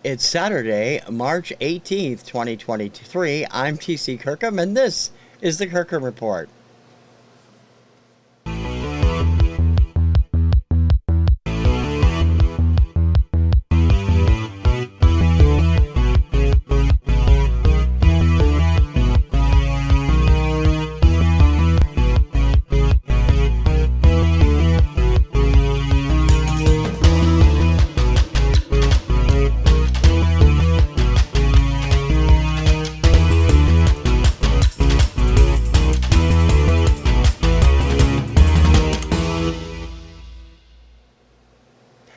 It's Saturday, March 18th, 2023. I'm TC Kirkham, and this is the Kirkham Report.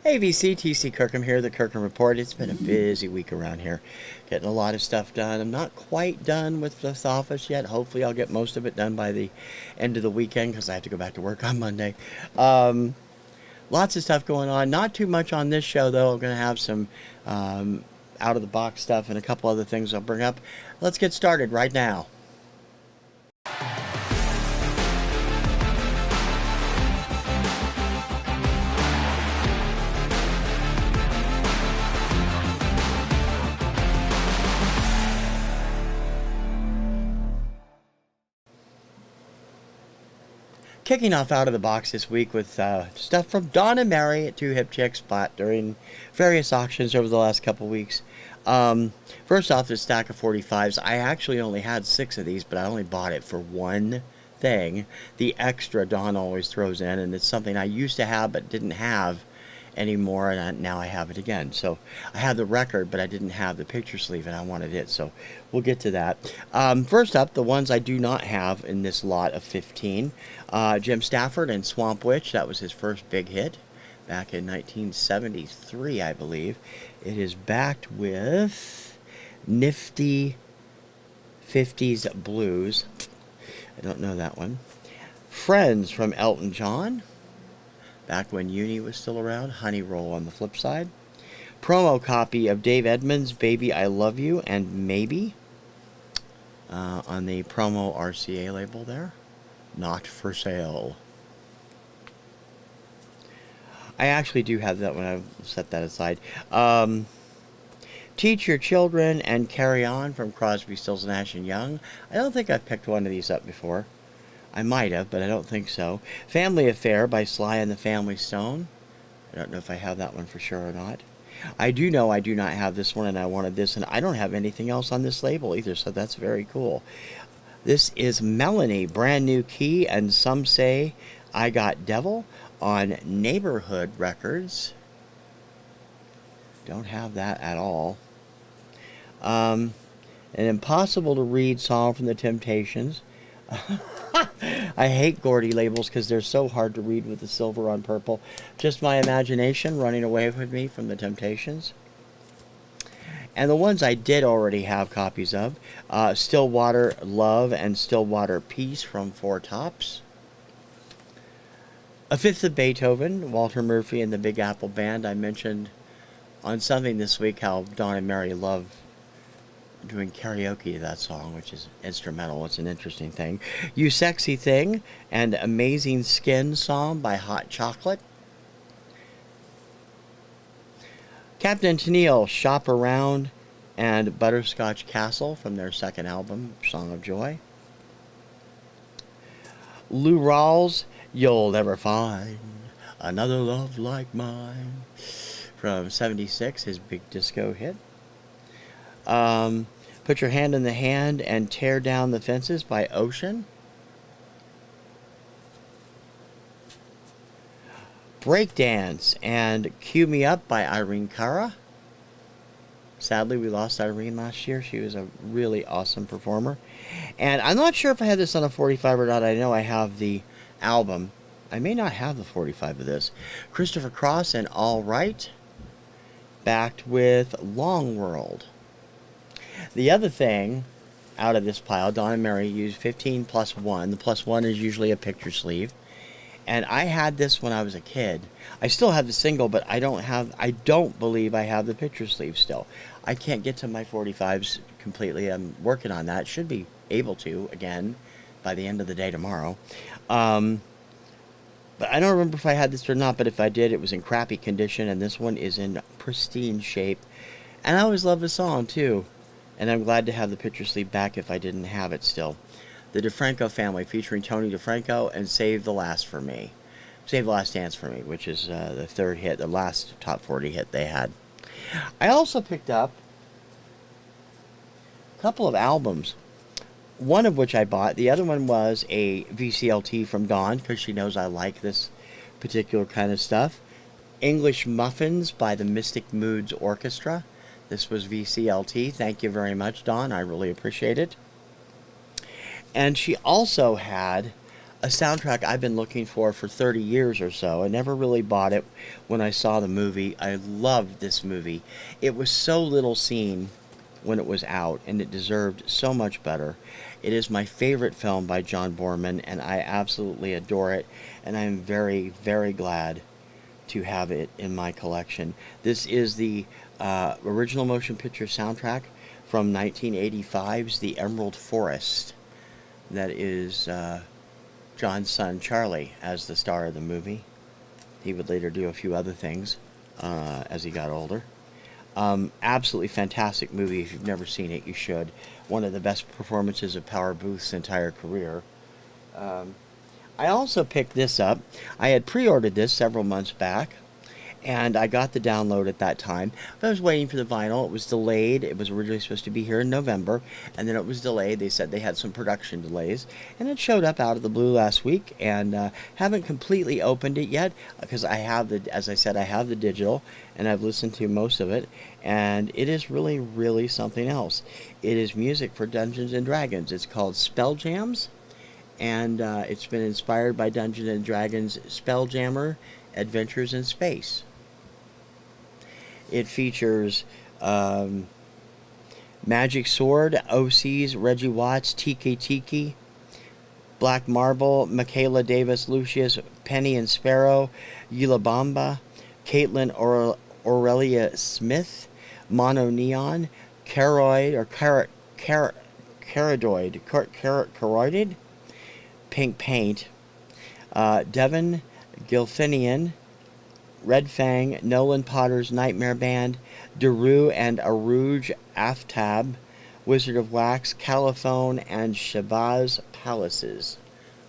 AVC, TC Kirkham here, the Kirkham Report. It's been a busy week around here. Getting a lot of stuff done. I'm not quite done with this office yet. Hopefully I'll get most of it done by the end of the weekend because I have to go back to work on Monday. Lots of stuff going on. Not too much on this show, though. I'm going to have some out-of-the-box stuff and a couple other things I'll bring up. Let's get started right now. Kicking off out of the box this week with stuff from Dawn and Mary at Two Hip Chicks bought during various auctions over the last couple weeks. First off, this stack of 45s. I actually only had 6 of these, but I only bought it for one thing. The extra Dawn always throws in, and it's something I used to have but didn't have anymore, and now I have it again. So I had the record, but I didn't have the picture sleeve, and I wanted it, so we'll get to that. First up, the ones I do not have in this lot of 15. Jim Stafford and Swamp Witch. That was his first big hit back in 1973, I believe. It is backed with Nifty 50s Blues. I don't know that one. Friends from Elton John, back when Uni was still around. Honey Roll on the flip side. Promo copy of Dave Edmunds' Baby I Love You and Maybe on the promo RCA label there. Not for sale. I actually do have that one. I've set that aside. Teach Your Children and Carry On from Crosby, Stills, Nash & Young. I don't think I've picked one of these up before. I might have, but I don't think so. Family Affair by Sly and the Family Stone. I don't know if I have that one for sure or not. I do know I do not have this one, and I wanted this, and I don't have anything else on this label either, so that's very cool. This is Melanie, Brand New Key, and Some Say I Got Devil on Neighborhood Records. Don't have that at all. An Impossible to Read song from the Temptations. I hate Gordy labels because they're so hard to read with the silver on purple. Just my imagination running away with me from the Temptations. And the ones I did already have copies of. Stillwater Love and Stillwater Peace from Four Tops. A Fifth of Beethoven, Walter Murphy and the Big Apple Band. I mentioned on something this week how Dawn and Mary love doing karaoke to that song, which is instrumental. It's an interesting thing. You Sexy Thing and Amazing Skin song by Hot Chocolate. Captain Tennille, Shop Around and Butterscotch Castle from their second album, Song of Joy. Lou Rawls, You'll Never Find Another Love Like Mine from 76, his big disco hit. Put Your Hand in the Hand and Tear Down the Fences by Ocean. Breakdance and Cue Me Up by Irene Cara. Sadly, we lost Irene last year. She was a really awesome performer. And I'm not sure if I had this on a 45 or not. I know I have the album. I may not have the 45 of this. Christopher Cross and All Right, backed with Long World. The other thing out of this pile, Dawn and Mary used 15 plus 1. The plus 1 is usually a picture sleeve. And I had this when I was a kid. I still have the single, but I don't believe I have the picture sleeve still. I can't get to my 45s completely. I'm working on that. Should be able to, again, by the end of the day tomorrow. But I don't remember if I had this or not, but if I did, it was in crappy condition, and this one is in pristine shape. And I always love the song, too. And I'm glad to have the picture sleeve back if I didn't have it still. The DeFranco Family, featuring Tony DeFranco and Save the Last for Me. Save the Last Dance for Me, which is the third hit, the last top 40 hit they had. I also picked up a couple of albums. One of which I bought. The other one was a VCLT from Dawn, because she knows I like this particular kind of stuff. English Muffins by the Mystic Moods Orchestra. This was VCLT. Thank you very much, Dawn. I really appreciate it. And she also had a soundtrack I've been looking for 30 years or so. I never really bought it when I saw the movie. I loved this movie. It was so little seen when it was out, and it deserved so much better. It is my favorite film by John Boorman, and I absolutely adore it, and I'm very, very glad to have it in my collection. This is the original motion picture soundtrack from 1985's The Emerald Forest. That is John's son Charlie as the star of the movie. He would later do a few other things as he got older. Absolutely fantastic movie. If you've never seen it, you should. One of the best performances of Power Booth's entire career. I also picked this up. I had pre-ordered this several months back, and I got the download at that time. But I was waiting for the vinyl. It was delayed. It was originally supposed to be here in November, and then it was delayed. They said they had some production delays, and it showed up out of the blue last week, and haven't completely opened it yet, because I have the, as I said, I have the digital, and I've listened to most of it, and it is really, really something else. It is music for Dungeons & Dragons. It's called Spell Jams, and it's been inspired by Dungeons & Dragons Spelljammer Adventures in Space. It features Magic Sword, OCs, Reggie Watts, Tiki, Black Marble, Michaela Davis, Lucius, Penny and Sparrow, Yulabamba, Caitlin Aurelia Smith, Mono Neon, Caroided, Pink Paint, Devin Gilfinian, Red Fang, Nolan Potter's Nightmare Band, Daru and Arouge Aftab, Wizard of Wax, Caliphone, and Shabazz Palaces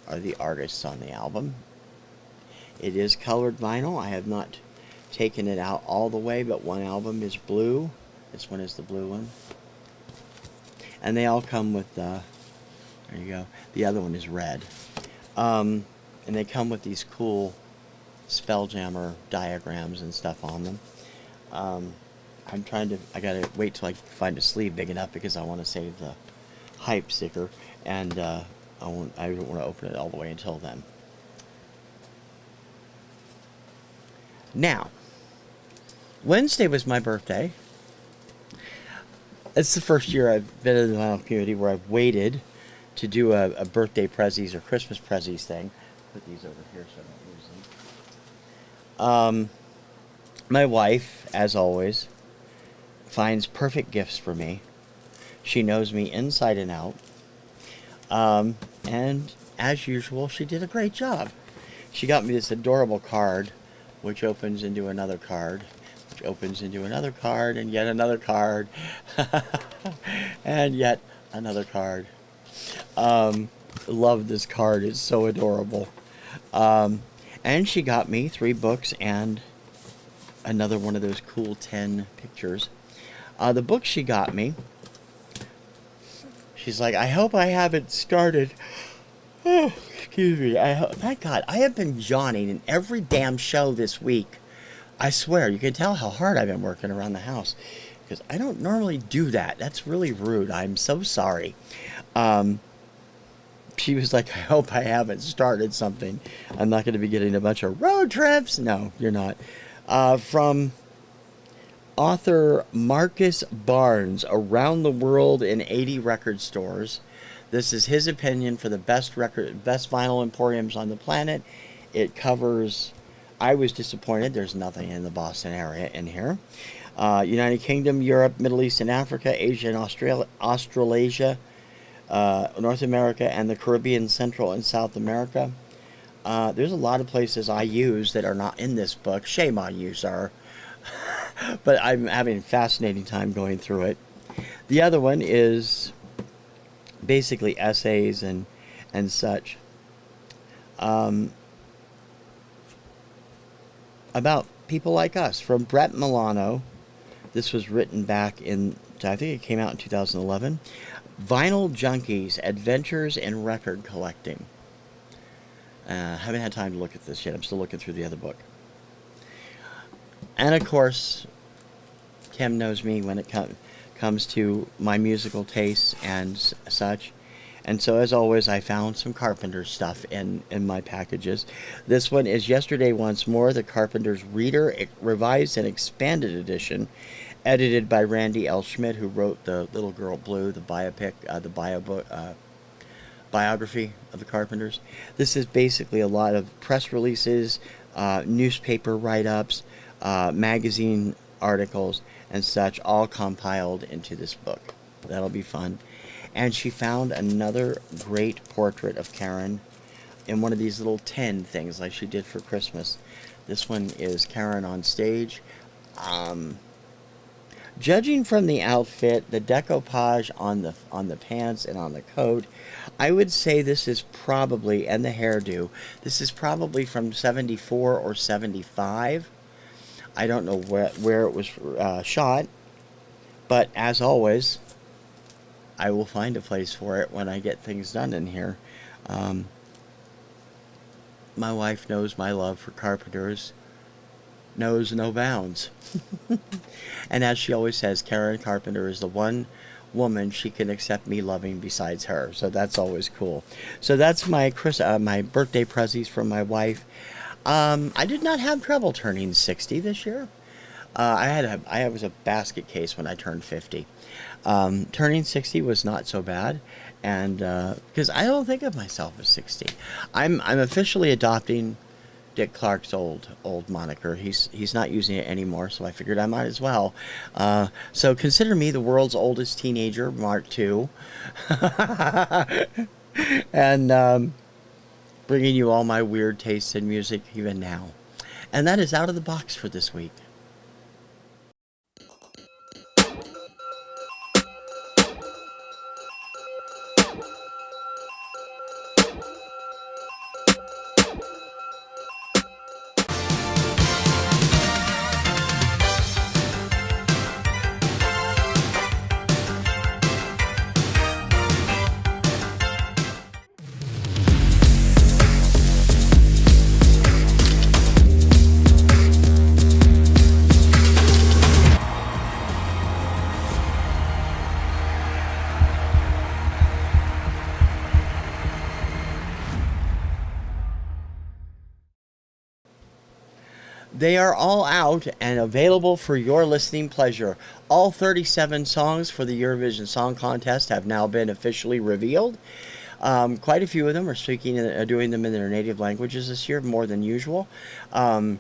are the artists on the album. It is colored vinyl. I have not taken it out all the way, but one album is blue. This one is the blue one. And they all come with, there you go. The other one is red. And they come with these cool Spelljammer diagrams and stuff on them. I gotta wait till I find a sleeve big enough, because I want to save the hype sticker, and I don't want to open it all the way until then. Now, Wednesday was my birthday. It's the first year I've been in the vinyl community where I've waited to do a birthday prezzies or Christmas prezzies thing. Put these over here so I don't lose them. My wife, as always, finds perfect gifts for me. She knows me inside and out. And as usual, she did a great job. She got me this adorable card, which opens into another card, which opens into another card, and yet another card, and yet another card. Love this card. It's so adorable. And she got me 3 books and another one of those cool 10 pictures. The book she got me, she's like, I hope I haven't started. Oh, excuse me. Thank God. I have been yawning in every damn show this week. I swear, you can tell how hard I've been working around the house, because I don't normally do that. That's really rude. I'm so sorry. She was like, I hope I haven't started something. I'm not going to be getting a bunch of road trips. No, you're not. From author Marcus Barnes, Around the World in 80 Record Stores. This is his opinion for the best vinyl emporiums on the planet. It covers, I was disappointed, there's nothing in the Boston area in here. United Kingdom, Europe, Middle East and Africa, Asia and Australasia, North America and the Caribbean, Central and South America. There's a lot of places I use that are not in this book. Shame on you, sir. But I'm having a fascinating time going through it. The other one is basically essays and such, about people like us, from Brett Milano. This was written back in, I think it came out in 2011. Vinyl Junkies, Adventures in Record Collecting. Haven't had time to look at this yet. I'm still looking through the other book. And of course, Kim knows me when it comes to my musical tastes and such. And so, as always, I found some Carpenter stuff in my packages. This one is Yesterday Once More, the Carpenter's Reader, Revised and Expanded Edition, edited by Randy L. Schmidt, who wrote The Little Girl Blue, the biopic, biography of the Carpenters. This is basically a lot of press releases, newspaper write-ups, magazine articles, and such, all compiled into this book. That'll be fun. And she found another great portrait of Karen in one of these little tin things like she did for Christmas. This one is Karen on stage. Judging from the outfit, the decoupage on the pants and on the coat, I would say this is probably, and the hairdo, this is probably from 74 or 75. I don't know where it was shot, but as always, I will find a place for it when I get things done in here. My wife knows my love for Carpenters knows no bounds. And as she always says, Karen Carpenter is the one woman she can accept me loving besides her. So that's always cool. So that's my my birthday prezzies from my wife. I did not have trouble turning 60 this year. I was a basket case when I turned 50. Turning 60 was not so bad, and because I don't think of myself as 60. I'm officially adopting Dick Clark's old moniker. He's not using it anymore, so I figured I might as well. So consider me the world's oldest teenager, Mark II, and bringing you all my weird tastes in music even now. And that is Out of the Box for this week. They are all out and available for your listening pleasure. All 37 songs for the Eurovision Song Contest have now been officially revealed. Quite a few of them are doing them in their native languages this year, more than usual. I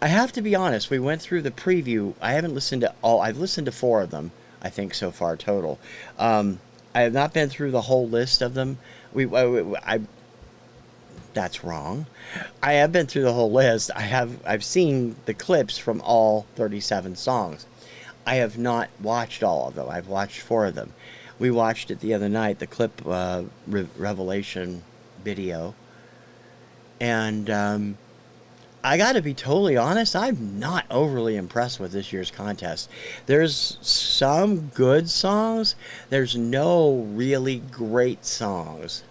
have to be honest, we went through the preview. I haven't listened to all. I've listened to 4 of them, I think, so far total. I have not been through the whole list of them. That's wrong. I have been through the whole list. I've seen the clips from all 37 songs. I have not watched all of them. I've watched 4 of them. We watched it the other night, the clip revelation video. And I got to be totally honest, I'm not overly impressed with this year's contest. There's some good songs. There's no really great songs.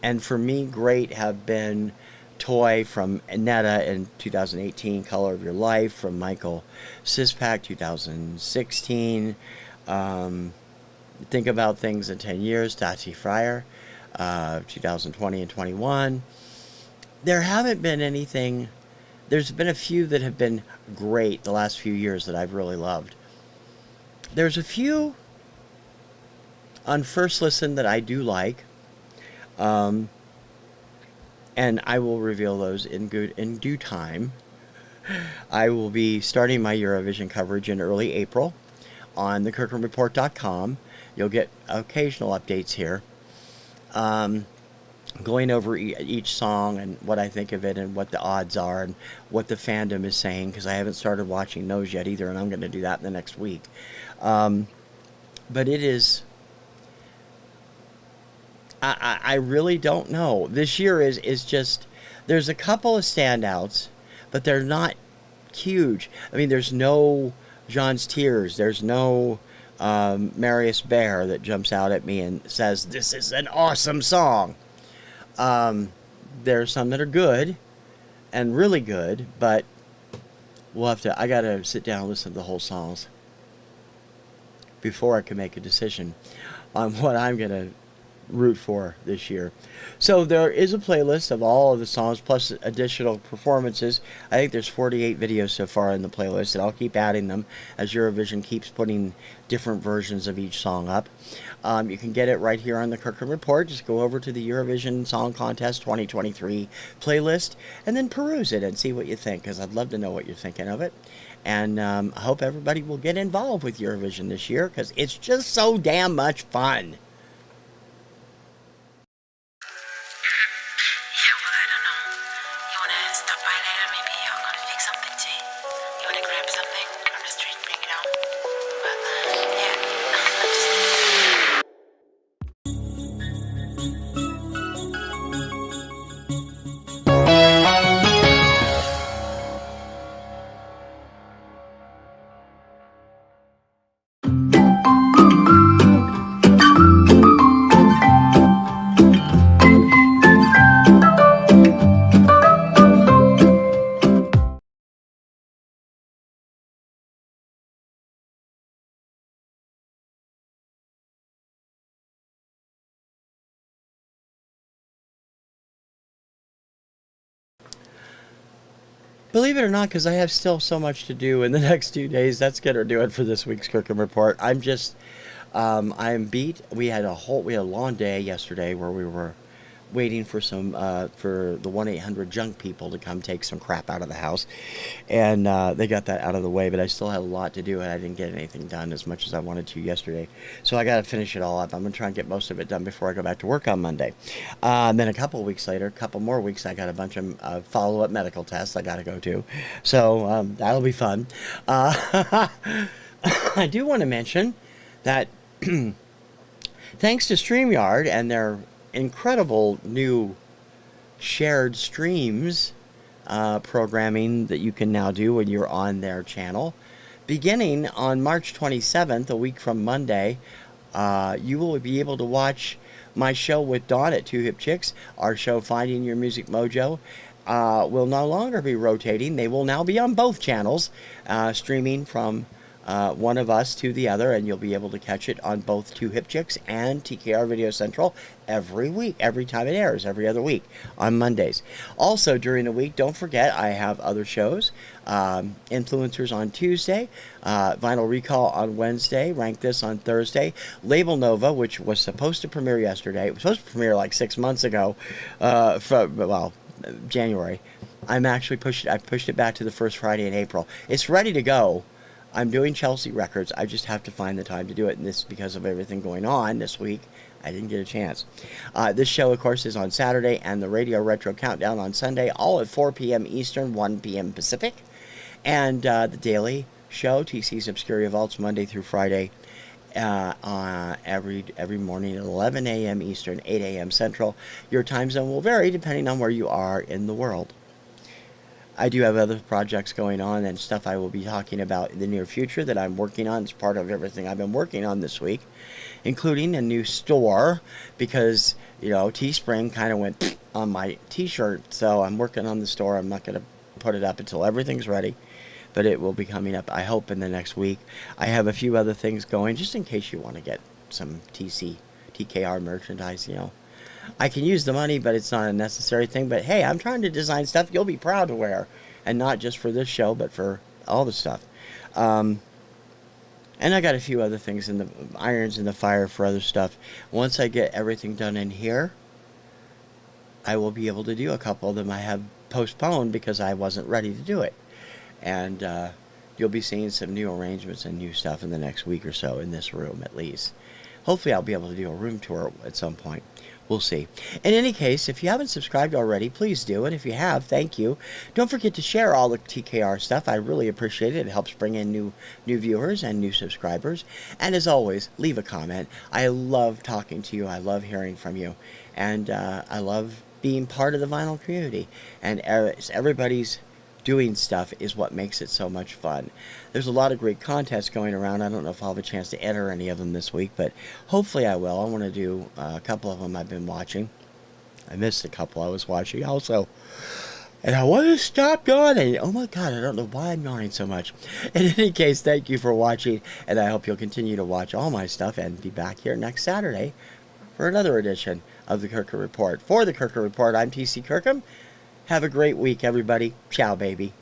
And for me, great have been Toy from Netta in 2018, Color of Your Life from Michael Sispak, 2016, Think About Things in 10 Years, Tati Fryer, 2020 and 21. There haven't been anything, there's been a few that have been great the last few years that I've really loved. There's a few on first listen that I do like. And I will reveal those in due time. I will be starting my Eurovision coverage in early April on the KirkhamReport.com. You'll get occasional updates here. going over each song and what I think of it and what the odds are and what the fandom is saying, because I haven't started watching those yet either, and I'm going to do that in the next week. Um, but it is. I really don't know. This year is just. There's a couple of standouts, but they're not huge. I mean, there's no John's Tears. There's no Marius Bear that jumps out at me and says, "This is an awesome song." Um, there are some that are good and really good, but we'll have to. I gotta sit down and listen to the whole songs before I can make a decision on what I'm gonna root for this year. So there is a playlist of all of the songs plus additional performances. I think there's 48 videos so far in the playlist, and I'll keep adding them as Eurovision keeps putting different versions of each song up. You can get it right here on the Kirkham Report. Just go over to the Eurovision Song Contest 2023 playlist and then peruse it and see what you think, because I'd love to know what you're thinking of it. And I hope everybody will get involved with Eurovision this year, because it's just so damn much fun. Believe it or not, because I have still so much to do in the next 2 days, that's going to do it for this week's Kirkham Report. I'm beat. We had a long day yesterday where we were waiting for for the 1-800 junk people to come take some crap out of the house, and they got that out of the way. But I still had a lot to do, and I didn't get anything done as much as I wanted to yesterday. So I got to finish it all up. I'm gonna try and get most of it done before I go back to work on Monday. Then a couple of weeks later, a couple more weeks, I got a bunch of follow-up medical tests I got to go to. So that'll be fun. I do want to mention that thanks to StreamYard and their incredible new shared streams programming that you can now do when you're on their channel, beginning on March 27th, a week from Monday, you will be able to watch my show with Dawn at Two Hip Chicks. Our show, Finding Your Music Mojo, will no longer be rotating. They will now be on both channels, streaming from one of us to the other, and you'll be able to catch it on both Two Hip Chicks and TKR VideoCentral every week, every time it airs, every other week on Mondays. Also, during the week, don't forget, I have other shows. Influencers on Tuesday, Vinyl Recall on Wednesday, Rank This on Thursday, Label Nova, which was supposed to premiere yesterday. It was supposed to premiere like 6 months ago, January. I pushed it back to the first Friday in April. It's ready to go. I'm doing Chelsea Records. I just have to find the time to do it. And this, because of everything going on this week, I didn't get a chance. This show, of course, is on Saturday, and the Radio Retro Countdown on Sunday, all at 4 p.m. Eastern, 1 p.m. Pacific. And the Daily Show, TC's Obscuria Vaults, Monday through Friday, every morning at 11 a.m. Eastern, 8 a.m. Central. Your time zone will vary depending on where you are in the world. I do have other projects going on and stuff I will be talking about in the near future that I'm working on. It's part of everything I've been working on this week, including a new store, because, you know, Teespring kind of went on my t-shirt. So I'm working on the store. I'm not going to put it up until everything's ready, but it will be coming up, I hope, in the next week. I have a few other things going, just in case you want to get some TKR merchandise, you know. I can use the money, but it's not a necessary thing. But hey, I'm trying to design stuff you'll be proud to wear, and not just for this show, but for all the stuff. And I got a few other things in the irons in the fire for other stuff. Once I get everything done in here, I will be able to do a couple of them I have postponed because I wasn't ready to do it. And you'll be seeing some new arrangements and new stuff in the next week or so in this room, at least. Hopefully I'll be able to do a room tour at some point. We'll see. In any case, if you haven't subscribed already, please do. And if you have, thank you. Don't forget to share all the TKR stuff. I really appreciate it. It helps bring in new viewers and new subscribers. And as always, leave a comment. I love talking to you. I love hearing from you. And I love being part of the vinyl community. And everybody's doing stuff is what makes it so much fun. There's a lot of great contests going around. I don't know if I'll have a chance to enter any of them this week, but hopefully I will. I want to do a couple of them I've been watching. I missed a couple I was watching also. And I want to stop yawning. Oh my God, I don't know why I'm yawning so much. In any case, thank you for watching, and I hope you'll continue to watch all my stuff and be back here next Saturday for another edition of the Kirkham Report. For the Kirkham Report, I'm TC Kirkham. Have a great week, everybody. Ciao, baby.